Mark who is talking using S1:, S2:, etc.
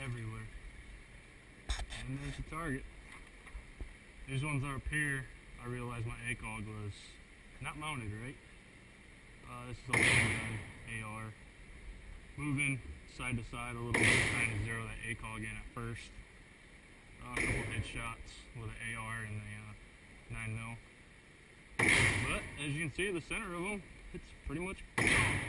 S1: everywhere. And there's the target. These ones are up here. I realized my ACOG was not mounted right. This is a long gun AR. Moving side to side a little bit, trying to zero that ACOG in at first. A couple headshots with an AR and the 9mm. But as you can see, the center of them, it's pretty much gone.